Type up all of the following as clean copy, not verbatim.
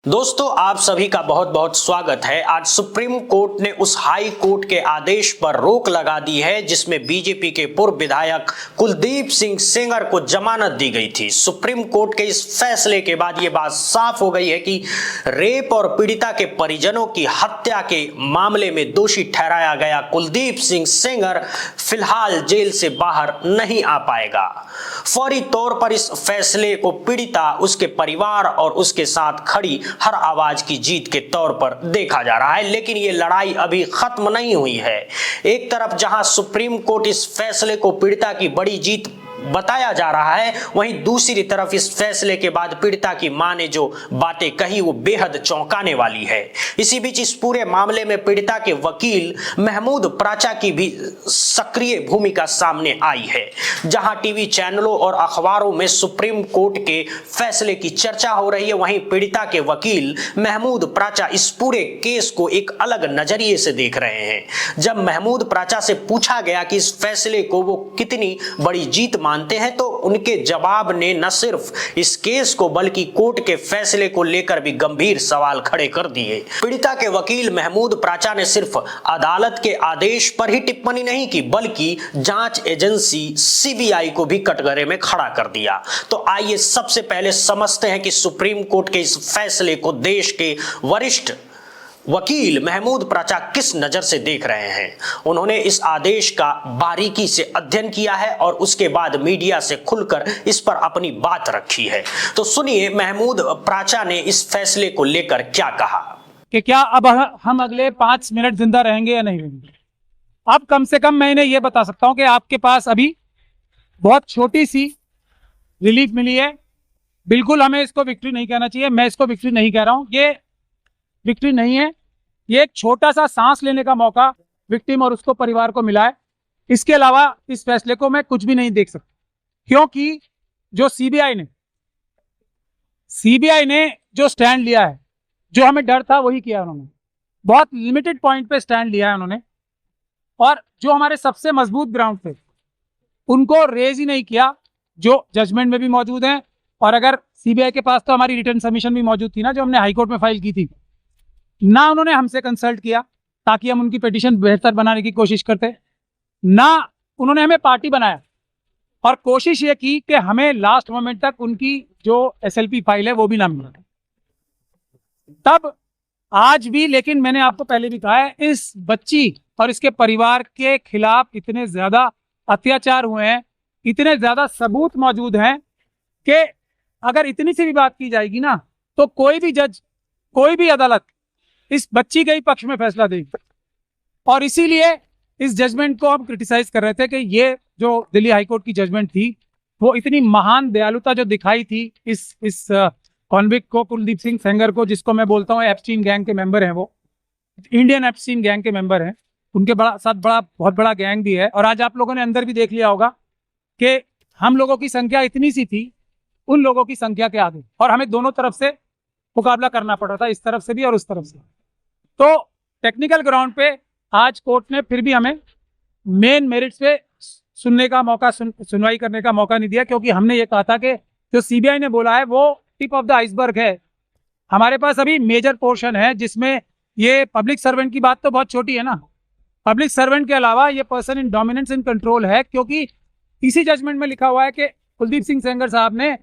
दोस्तों, आप सभी का बहुत बहुत स्वागत है। आज सुप्रीम कोर्ट ने उस हाई कोर्ट के आदेश पर रोक लगा दी है जिसमें बीजेपी के पूर्व विधायक कुलदीप सिंह सेंगर को जमानत दी गई थी। सुप्रीम कोर्ट के इस फैसले के बाद यह बात साफ हो गई है कि रेप और पीड़िता के परिजनों की हत्या के मामले में दोषी ठहराया गया कुलदीप सिंह सेंगर फिलहाल जेल से बाहर नहीं आ पाएगा। फौरी तौर पर इस फैसले को पीड़िता, उसके परिवार और उसके साथ खड़ी हर आवाज की जीत के तौर पर देखा जा रहा है। लेकिन यह लड़ाई अभी खत्म नहीं हुई है। एक तरफ जहां सुप्रीम कोर्ट इस फैसले को पीड़िता की बड़ी जीत बताया जा रहा है, वहीं दूसरी तरफ इस फैसले के बाद पीड़िता की मां ने जो बातें कही वो बेहद चौंकाने वाली है। इसी बीच इस पूरे मामले में पीड़िता के वकील महमूद प्राचा की भी सक्रिय भूमिका सामने आई है। जहां टीवी चैनलों और अखबारों में सुप्रीम कोर्ट के फैसले की चर्चा हो रही है, वहीं पीड़िता के वकील महमूद प्राचा इस पूरे केस को एक अलग नजरिए से देख रहे हैं। जब महमूद प्राचा से पूछा गया कि इस फैसले को वो कितनी बड़ी जीत मानते हैं, तो उनके जवाब ने न सिर्फ इस केस को बल्कि कोर्ट के फैसले को लेकर भी गंभीर सवाल खड़े कर दिए। पीड़िता के वकील महमूद प्राचा ने सिर्फ अदालत के आदेश पर ही टिप्पणी नहीं की, बल्कि जांच एजेंसी सीबीआई को भी कटघरे में खड़ा कर दिया। तो आइए सबसे पहले समझते हैं कि सुप्रीम कोर्ट के इस फैसले को देश के वरिष्ठ वकील महमूद प्राचा किस नजर से देख रहे हैं। उन्होंने इस आदेश का बारीकी से अध्ययन किया है और उसके बाद मीडिया से खुलकर इस पर अपनी बात रखी है। तो सुनिए महमूद प्राचा ने इस फैसले को लेकर क्या कहा। कि क्या अब हम अगले 5 मिनट जिंदा रहेंगे या नहीं रहेंगे। अब कम से कम मैं इन्हें यह बता सकता हूं कि आपके पास अभी बहुत छोटी सी रिलीफ मिली है। बिल्कुल हमें इसको विक्ट्री नहीं कहना चाहिए। मैं इसको विक्ट्री नहीं कह रहा हूं, ये विक्ट्री नहीं है। ये एक छोटा सा सांस लेने का मौका विक्टिम और उसको परिवार को मिला है। इसके अलावा इस फैसले को मैं कुछ भी नहीं देख सकता, क्योंकि जो सीबीआई ने जो स्टैंड लिया है, जो हमें डर था वही किया उन्होंने। बहुत लिमिटेड पॉइंट पे स्टैंड लिया है उन्होंने, और जो हमारे सबसे मजबूत ग्राउंड थे उनको रेज ही नहीं किया, जो जजमेंट में भी मौजूद हैं। और अगर सीबीआई के पास तो हमारी रिटर्न सबमिशन भी मौजूद थी ना, जो हमने हाईकोर्ट में फाइल की थी, ना उन्होंने हमसे कंसल्ट किया ताकि हम उनकी पिटीशन बेहतर बनाने की कोशिश करते, ना उन्होंने हमें पार्टी बनाया और कोशिश ये की कि हमें लास्ट मोमेंट तक उनकी जो एसएलपी फाइल है वो भी ना मिले। तब आज भी, लेकिन मैंने आपको पहले भी कहा है, इस बच्ची और इसके परिवार के खिलाफ इतने ज्यादा अत्याचार हुए हैं, इतने ज्यादा सबूत मौजूद हैं कि अगर इतनी सी भी बात की जाएगी ना, तो कोई भी जज, कोई भी अदालत इस बच्ची के ही पक्ष में फैसला देगी। और इसीलिए इस जजमेंट को हम क्रिटिसाइज कर रहे थे कि ये जो दिल्ली हाईकोर्ट की जजमेंट थी, वो इतनी महान दयालुता जो दिखाई थी इस कॉन्विक्ट को, कुलदीप सिंह सेंगर को, जिसको मैं बोलता हूँ एप्स्टीन गैंग के मेंबर हैं, वो इंडियन एप्स्टीन गैंग के मेंबर हैं, उनके बहुत बड़ा गैंग भी है। और आज आप लोगों ने अंदर भी देख लिया होगा कि हम लोगों की संख्या इतनी सी थी उन लोगों की संख्या के आगे, और हमें दोनों तरफ से मुकाबला करना पड़ा था, इस तरफ से भी और उस तरफ से। तो टेक्निकल ग्राउंड पे आज कोर्ट ने फिर भी हमें मेन मेरिट्स पे सुनने का मौका, सुनवाई करने का मौका नहीं दिया, क्योंकि हमने ये कहा था कि जो सीबीआई ने बोला है वो टिप ऑफ द आइसबर्ग है। हमारे पास अभी मेजर पोर्शन है जिसमें ये पब्लिक सर्वेंट की बात तो बहुत छोटी है ना। पब्लिक सर्वेंट के अलावा ये person in dominance in control है, क्योंकि इसी जजमेंट में लिखा हुआ है कि कुलदीप सिंह सेंगर साहब ने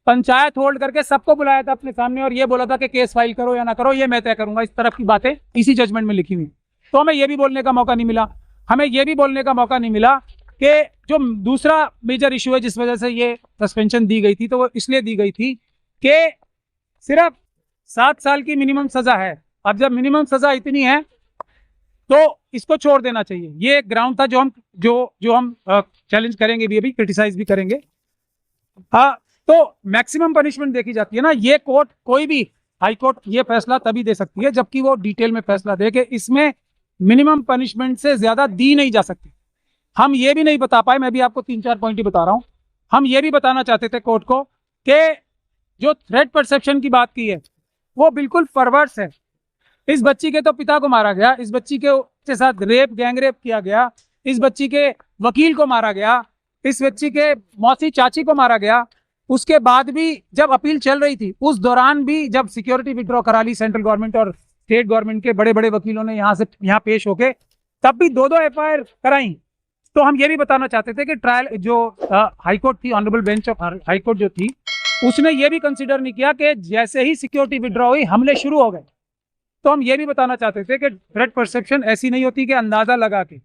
पंचायत होल्ड करके सबको बुलाया था अपने सामने और ये बोला था कि केस फाइल करो या ना करो, ये मैं तय करूंगा। इस तरफ की बातें इसी जजमेंट में लिखी हुई। तो हमें ये भी बोलने का मौका नहीं मिला। हमें ये भी बोलने का मौका नहीं मिला कि जो दूसरा मेजर इशू है जिस वजह से ये सस्पेंशन दी गई थी, तो वो इसलिए दी गई थी कि सिर्फ 7 साल की मिनिमम सजा है। अब जब मिनिमम सजा इतनी है तो इसको छोड़ देना चाहिए। ये एक ग्राउंड था जो हम चैलेंज करेंगे भी, अभी क्रिटिसाइज भी करेंगे। हाँ, तो मैक्सिमम पनिशमेंट देखी जाती है ना। ये कोर्ट, कोई भी हाई कोर्ट ये फैसला तभी दे सकती है जबकि वो डिटेल में फैसला दे कि इसमें मिनिमम पनिशमेंट से ज्यादा दी नहीं जा सकती। हम ये भी नहीं बता पाए, मैं भी आपको 3-4 पॉइंट ही बता रहा हूं। हम ये भी बताना चाहते थे कोर्ट को कि जो थ्रेट परसेप्शन की बात की है वो बिल्कुल परवर्स है। इस बच्ची के तो पिता को मारा गया, इस बच्ची के साथ गैंग रेप किया गया, इस बच्ची के वकील को मारा गया, इस बच्ची के मौसी चाची को मारा गया, उसके बाद भी जब अपील चल रही थी, उस दौरान भी जब सिक्योरिटी विड्रॉ करा ली सेंट्रल गवर्नमेंट और स्टेट गवर्नमेंट के बड़े बड़े वकीलों ने यहाँ पेश होके, तब भी 2-2 FIR कराई। तो हम ये भी बताना चाहते थे कि ट्रायल जो हाईकोर्ट थी, ऑनरेबल बेंच ऑफ हाईकोर्ट जो थी, उसने ये भी कंसीडर नहीं किया कि जैसे ही सिक्योरिटी विड्रॉ हुई हमले शुरू हो गए। तो हम ये भी बताना चाहते थे कि थ्रेट परसेप्शन ऐसी नहीं होती कि अंदाजा लगा के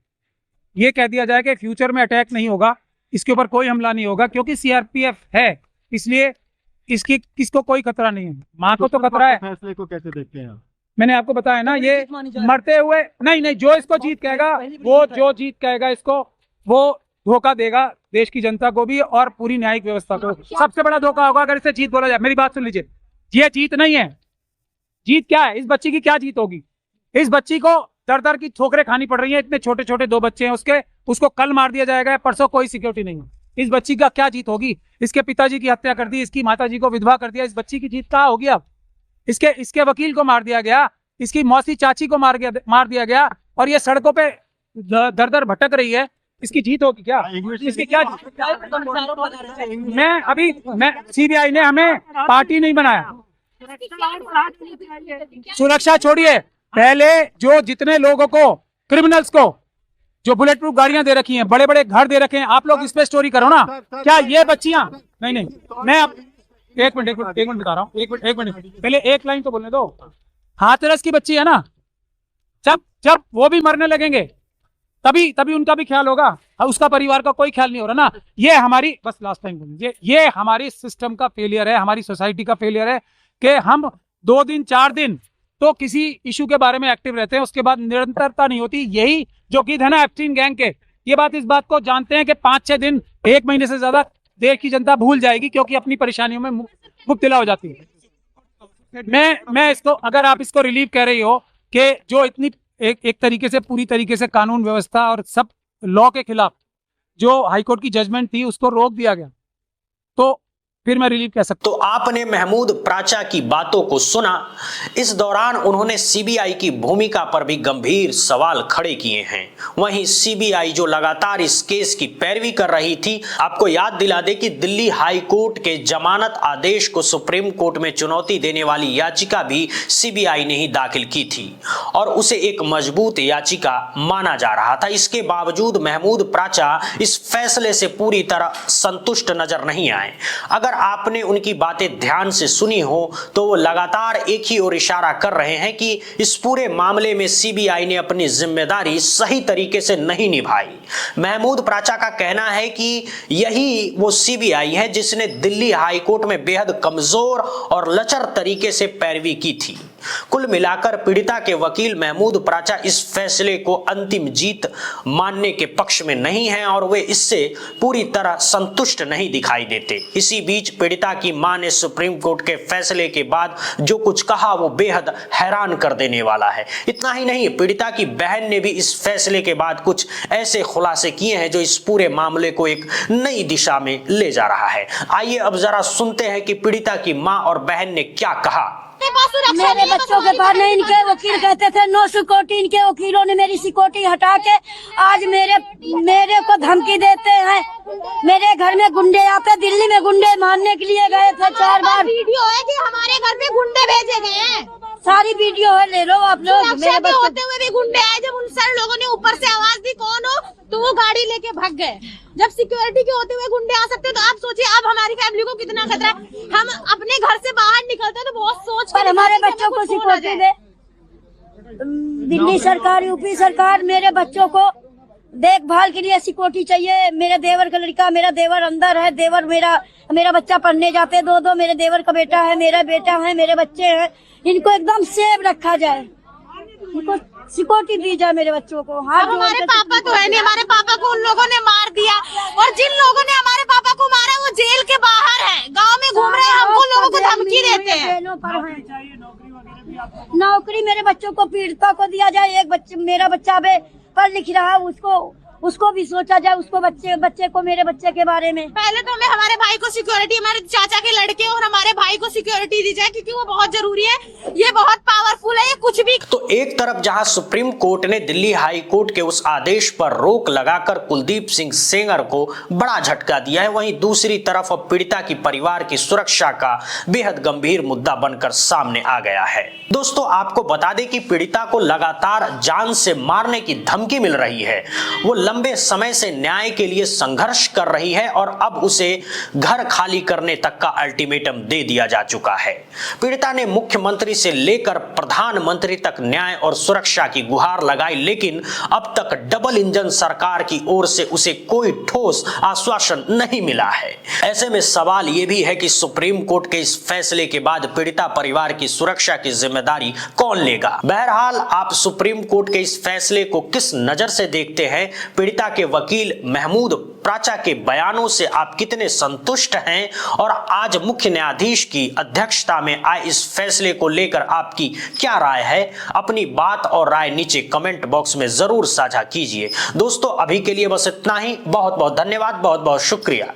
ये कह दिया जाए कि फ्यूचर में अटैक नहीं होगा, इसके ऊपर कोई हमला नहीं होगा, क्योंकि CRPF है, इसलिए किसको कोई खतरा नहीं है। माँ को तो खतरा है। फैसले को कैसे देखते हैं आप? मैंने आपको बताया ना, ये मरते हुए नहीं, जो इसको जीत कहेगा, वो जो जीत कहेगा इसको, वो धोखा देगा देश की जनता को भी और पूरी न्यायिक व्यवस्था को। सबसे बड़ा धोखा होगा अगर इसे जीत बोला जाए। मेरी बात सुन लीजिए, ये जीत नहीं है। जीत क्या है? इस बच्ची की क्या जीत होगी? इस बच्ची को दर की ठोकरें खानी पड़ रही है। इतने छोटे छोटे 2 बच्चे हैं उसके, उसको कल मार दिया जाएगा, परसों कोई सिक्योरिटी नहीं है। इस बच्ची का क्या जीत होगी? इसके पिताजी की हत्या कर दी, इसकी माताजी को विधवा कर दिया, इस बच्ची की जीत कहाँ होगी? अब इसके वकील को मार दिया गया, इसकी मौसी चाची को मार दिया गया, और ये सड़कों पे दर भटक रही है। इसकी जीत होगी क्या? इसकी क्या जीत? मैं CBI ने हमें पार्टी नहीं बनाया। सुरक्षा छोड़िए, पहले जो जितने लोगों को, क्रिमिनल्स को जो बुलेट प्रूफ गाड़ियां दे रखी हैं, बड़े बड़े घर दे रखे हैं, आप लोग इस पे स्टोरी करो ना। क्या ये बच्चियां? नहीं, मैं अब एक मिनट बता रहा हूँ, एक मिनट पहले एक लाइन तो बोलने दो। हाथरस की बच्ची है ना, जब वो भी मरने लगेंगे तभी उनका भी ख्याल होगा, उसका परिवार का कोई ख्याल नहीं हो रहा ना। ये हमारी, बस लास्ट टाइम बोलिए, ये हमारी सिस्टम का फेलियर है, हमारी सोसाइटी का फेलियर है कि हम 2 दिन 4 दिन तो किसी इशू के बारे में एक्टिव रहते हैं, उसके बाद निरंतरता नहीं होती। यही जो गीत है ना एप्स्टीन गैंग के, इस बात को जानते हैं कि 5-6 दिन, 1 महीने से ज्यादा देश की जनता भूल जाएगी, क्योंकि अपनी परेशानियों में मुब्तला हो जाती है। मैं इसको, अगर आप इसको रिलीव कह रही हो कि जो इतनी एक तरीके से, पूरी तरीके से कानून व्यवस्था और सब लॉ के खिलाफ जो हाईकोर्ट की जजमेंट थी उसको रोक दिया गया, तो फिर मैं रिलीव कह सकता हूं। तो आपने महमूद प्राचा की बातों को सुना। इस दौरान उन्होंने CBI की भूमिका पर भी गंभीर सवाल खड़े किए हैं। वहीं CBI जो लगातार इस केस की पैरवी कर रही थी, आपको याद दिला दे कि दिल्ली हाई कोर्ट के जमानत आदेश को सुप्रीम कोर्ट में चुनौती देने वाली याचिका भी CBI ने ही दाखिल की थी और उसे एक मजबूत याचिका माना जा रहा था। इसके बावजूद महमूद प्राचा इस फैसले से पूरी तरह संतुष्ट नजर नहीं आए। अगर आपने उनकी बातें ध्यान से सुनी हो तो वो लगातार एक ही ओर इशारा कर रहे हैं कि इस पूरे मामले में CBI ने अपनी जिम्मेदारी सही तरीके से नहीं निभाई। महमूद प्राचा का कहना है कि यही वो CBI है जिसने दिल्ली हाई कोर्ट में बेहद कमजोर और लचर तरीके से पैरवी की थी। कुल मिलाकर पीड़िता के वकील महमूद प्राचा इस फैसले को अंतिम जीत मानने के पक्ष में नहीं हैं और वे इससे पूरी तरह संतुष्ट नहीं दिखाई देते। इसी बीच पीड़िता की मां ने सुप्रीम कोर्ट के फैसले के बाद जो कुछ कहा वो बेहद हैरान कर देने वाला है। इतना ही नहीं, पीड़िता की बहन ने भी इस फैसले के बाद कुछ ऐसे खुलासे किए हैं जो इस पूरे मामले को एक नई दिशा में ले जा रहा है। आइए अब जरा सुनते हैं कि पीड़िता की मां और बहन ने क्या कहा। मेरे बच्चों के पास नहीं, इनके वकील कहते थे नो सिक्योरिटी, इनके वकीलों ने मेरी सिक्योरिटी हटा के आज मेरे को धमकी देते हैं। मेरे घर में गुंडे, यहाँ पे दिल्ली में गुंडे मारने के लिए गए थे 4 बार। वीडियो है कि हमारे घर पे गुंडे भेजे गए हैं, सारी वीडियो है, ले लो आप लोग। मेरे बच्चे होते हुए भी गुंडे आए, जब उन सर लोगों ने ऊपर से आवाज दी कौन हो, तो वो गाड़ी लेके भाग गए। जब सिक्योरिटी के होते हुए गुंडे आ सकते तो आप सोचिए अब हमारी फैमिली को कितना खतरा है। हम अपने घर से बाहर निकलते हैं तो बहुत सोच पर हमारे बच्चों को सिक्योरिटी दे। दिल्ली सरकार, यूपी सरकार, मेरे बच्चों को देखभाल के लिए सिक्योरिटी चाहिए। मेरे देवर का लड़का, मेरा देवर अंदर है, देवर मेरा बच्चा पढ़ने जाते 2-2, मेरे देवर का बेटा है, मेरा बेटा है, मेरे बच्चे हैं, इनको एकदम सेफ रखा जाए, इनको सिक्योरिटी दी जाए मेरे बच्चों को। हाँ, हमारे पापा तो है नहीं, हमारे पापा को उन लोगों ने मार दिया और जिन लोगों ने हमारे पापा को मारा वो जेल के बाहर है, गांव में घूम रहे हैं, हमको लोगों को धमकी देते हैं। नौकरी मेरे बच्चों को, पीड़िता को दिया जाए। एक मेरा बच्चा अबे पढ़ लिख रहा है, उसको भी सोचा जाए, उसको बच्चे को, मेरे बच्चे के बारे में। पहले तो हमें हमारे भाई को सिक्योरिटी, हमारे चाचा के लड़के और हमारे भाई को सिक्योरिटी दी जाए, क्योंकि वो बहुत जरूरी है, ये बहुत पावरफुल है, ये कुछ भी। तो तो एक तरफ जहां सुप्रीम कोर्ट ने दिल्ली हाई कोर्ट के उस आदेश पर रोक लगाकर कुलदीप सिंह सेंगर को बड़ा झटका दिया है, वहीं दूसरी तरफ अब पीड़िता की परिवार की सुरक्षा का बेहद गंभीर मुद्दा बनकर सामने आ गया है। दोस्तों, आपको बता दें कि पीड़िता को लगातार जान से मारने की धमकी मिल रही है। वो लंबे समय से न्याय के लिए संघर्ष कर रही है और अब उसे घर खाली करने तक का अल्टीमेटम दे दिया जा चुका है। पीड़िता ने मुख्यमंत्री से लेकर प्रधानमंत्री तक न्याय और सुरक्षा की गुहार लगाई, लेकिन अब तक डबल इंजन सरकार की ओर से उसे कोई ठोस आश्वासन नहीं मिला है। ऐसे में सवाल यह भी है कि सुप्रीम कोर्ट के इस फैसले के बाद पीड़िता परिवार की सुरक्षा की जिम्मेदारी कौन लेगा। बहरहाल, आप सुप्रीम कोर्ट के इस फैसले को किस नजर से देखते हैं? पीड़िता के वकील महमूद प्राचा के बयानों से आप कितने संतुष्ट हैं? और आज मुख्य न्यायाधीश की अध्यक्षता में आए इस फैसले को लेकर आपकी क्या राय है? अपनी बात और राय नीचे कमेंट बॉक्स में जरूर साझा कीजिए। दोस्तों, अभी के लिए बस इतना ही। बहुत बहुत धन्यवाद, बहुत बहुत शुक्रिया।